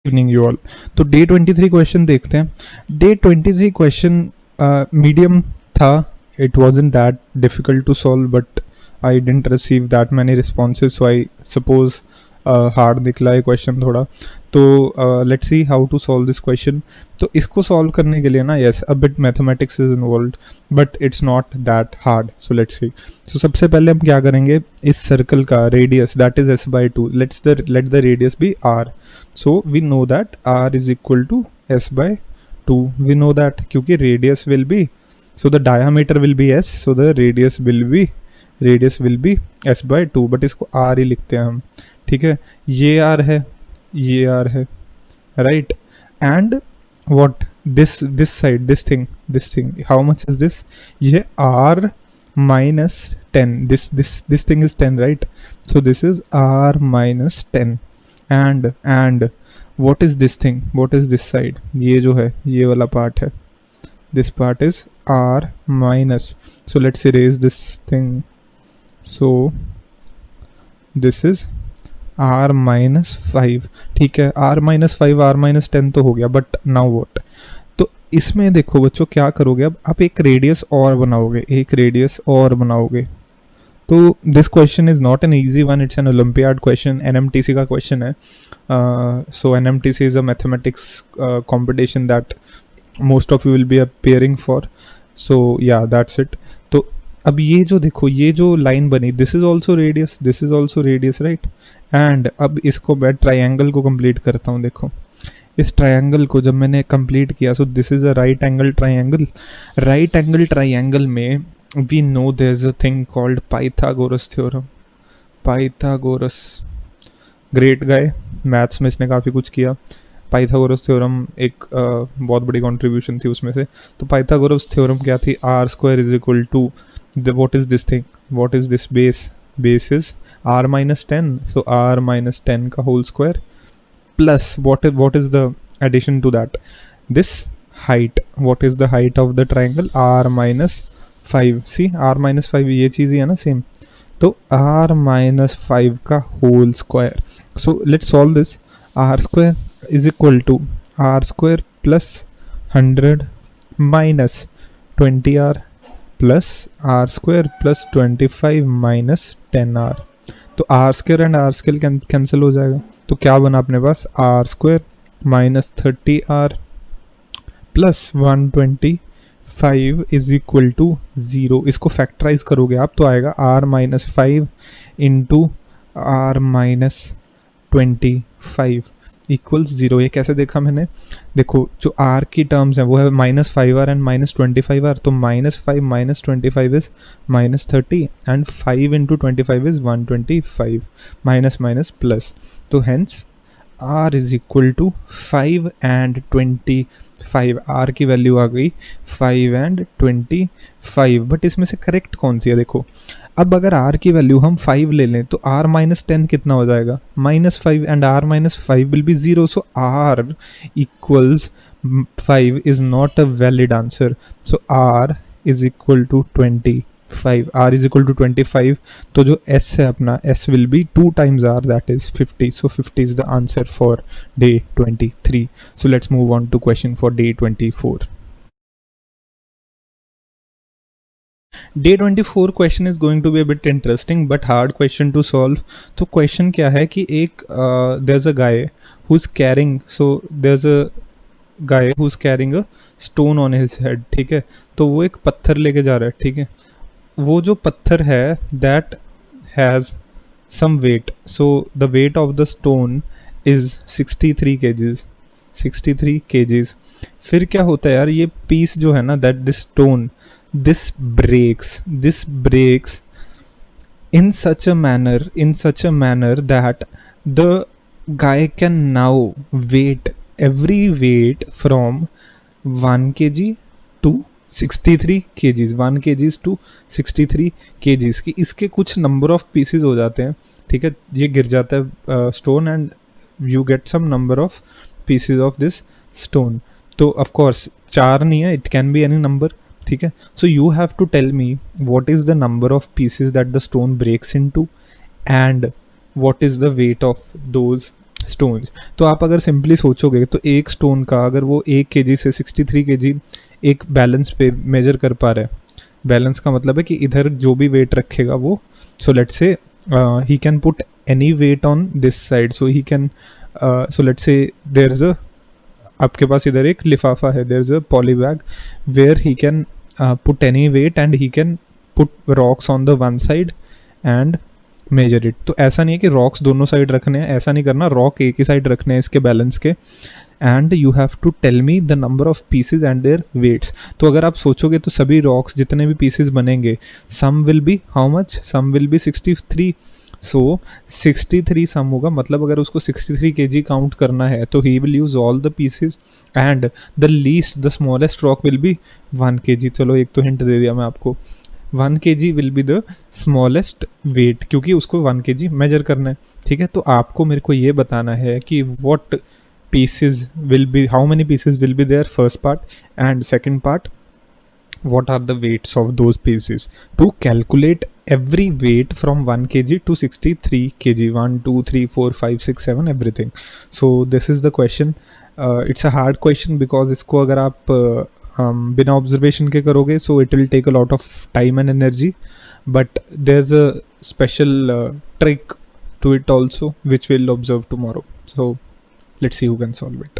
Evening you all. तो day 23 question देखते हैं। डे 23 क्वेश्चन मीडियम था। It wasn't that difficult to solve but I didn't receive that many responses, so I suppose hard निकला है question थोड़ा। तो let's see how to solve this question. तो इसको सॉल्व करने के लिए ना, yes, a bit mathematics is involved but it's not that hard. So let's see. तो सबसे पहले हम क्या करेंगे, इस सर्कल का radius that is s/2, let the radius be r. So we know that r is equal to s/2. We know that क्योंकि radius will be, so the diameter will be s, so the radius will be s/2. But इसको r ही लिखते हैं हम, ठीक है। ये r है, ये r है, right. And what this side, this thing, how much is this? ये r minus 10, this thing is 10, right? So this is r minus 10. and what is this thing, what is this side? ये जो है, ये वाला part है, this part is r minus, so let's erase this thing. So this is r minus 5, ठीक है। r minus 5, r minus 10 तो हो गया, बट now what? तो इसमें देखो बच्चों क्या करोगे, अब आप एक रेडियस और बनाओगे, एक रेडियस और बनाओगे। तो this question is not an easy one, it's an Olympiad question, NMTC का क्वेश्चन है। So NMTC is a mathematics competition that most of you will be appearing for. So yeah that's it. तो अब ये जो देखो, ये जो line बनी, this is also radius, this is also radius, right. And अब इसको मैं ट्राइंगल को कंप्लीट करता हूँ। देखो इस ट्रायंगल को जब मैंने कंप्लीट किया, so this is a right angle triangle. Right angle triangle में we know there's a thing called Pythagoras theorem. Pythagoras, great guy, maths में इसने काफ़ी कुछ किया। पाइथागोरस थ्योरम एक बहुत बड़ी कंट्रीब्यूशन थी उसमें से। तो पाइथागोरस थ्योरम क्या थी, r square is equal to what is this thing, what is this base, base is r minus 10, so r minus 10 का whole square plus what is the addition to that, this height, what is the height of the triangle, r minus 5, C r minus 5 ये चीज़ ही है ना same. तो r minus 5 का whole square. So let's solve this. r square is equal to r square plus 100 minus 20r plus r square plus 25 minus 10r। तो r square and r square cancel हो जाएगा। तो क्या बना अपने पास, r square minus 30r plus 125 is equal to 0। इसको factorise करोगे आप तो आएगा r minus 5 into r minus 25 equals 0। ये कैसे देखा मैंने, देखो जो r की टर्म्स हैं वो है minus 5r and minus 25r। तो minus 5 minus 25 is minus 30 and 5 into 25 is 125, minus minus plus. तो hence r is equal to 5 and 25, r की वैल्यू आ गई 5 एंड 25। बट इसमें से करेक्ट कौन सी है, देखो अब अगर r की वैल्यू हम 5 ले लें तो r माइनस 10 कितना हो जाएगा, minus 5 and r minus 5 will be 0। So r equals 5 is not a valid answer. So r is equal to 25, r is equal to 25। तो जो s है अपना, s will be 2 times r, that is 50। So 50 is the answer for day 23। So let's move on to question for day 24। Day 24 question is going to be a bit interesting but hard question to solve. तो क्वेश्चन क्या है कि एक there is a guy who is carrying, so there is a guy who is carrying a stone on his head, ठीक है। तो वो एक पत्थर लेके जा रहा है, ठीक है। वो जो पत्थर है that has some weight, so the weight of the stone is 63 kgs, 63 kgs। फिर क्या होता है यार, ये पीस जो है ना, that this stone, this breaks in such a manner that the guy can now weight every weight from 1 kg to 63 kgs, 1 kgs to 63 kgs की इसके कुछ नंबर ऑफ पीसेज हो जाते हैं, ठीक है। ये गिर जाता है stone and you get some number of pieces of this stone. तो ऑफ कोर्स 4 नहीं है, it can be any number, ठीक है। So you have to tell me what is the number of pieces that the stone breaks into and what is the weight of those stones. तो आप अगर simply सोचोगे तो एक stone का अगर वो 1 kg से 63 kg एक बैलेंस पे मेजर कर पा रहा है, बैलेंस का मतलब है कि इधर जो भी वेट रखेगा वो, so let's say he can put any weight on this side, so he can, so let's say there is a, आपके पास इधर एक लिफाफा है, there is a poly bag where he can put any weight and he can put rocks on the one side and measure it. तो ऐसा नहीं है कि रॉक्स दोनों साइड रखने हैं, ऐसा नहीं करना, रॉक एक ही साइड रखने हैं इसके बैलेंस के, and you have to tell me the number of pieces and their weights. तो अगर आप सोचोगे तो सभी रॉक्स जितने भी पीसेज बनेंगे, sum will be how much, sum will be 63, so 63 sum होगा, मतलब अगर उसको 63 kg काउंट करना है तो he will use all the pieces and the least the smallest rock will be 1 kg। चलो एक तो हिंट दे दिया मैं आपको, 1 kg will be the smallest weight, क्योंकि उसको 1 kg मेजर करना है। ठीक है, तो आपको मेरे को ये बताना है कि what pieces will be, how many pieces will be there, first part, and second part, what are the weights of those pieces, to calculate every weight from 1 kg to 63 kg, 1 2 3 4 5 6 7 everything. So this is the question. It's a hard question because इसको अगर आप बिना observation के करोगे so it will take a lot of time and energy, but there's a special trick to it also which we'll observe tomorrow. So let's see who can solve it.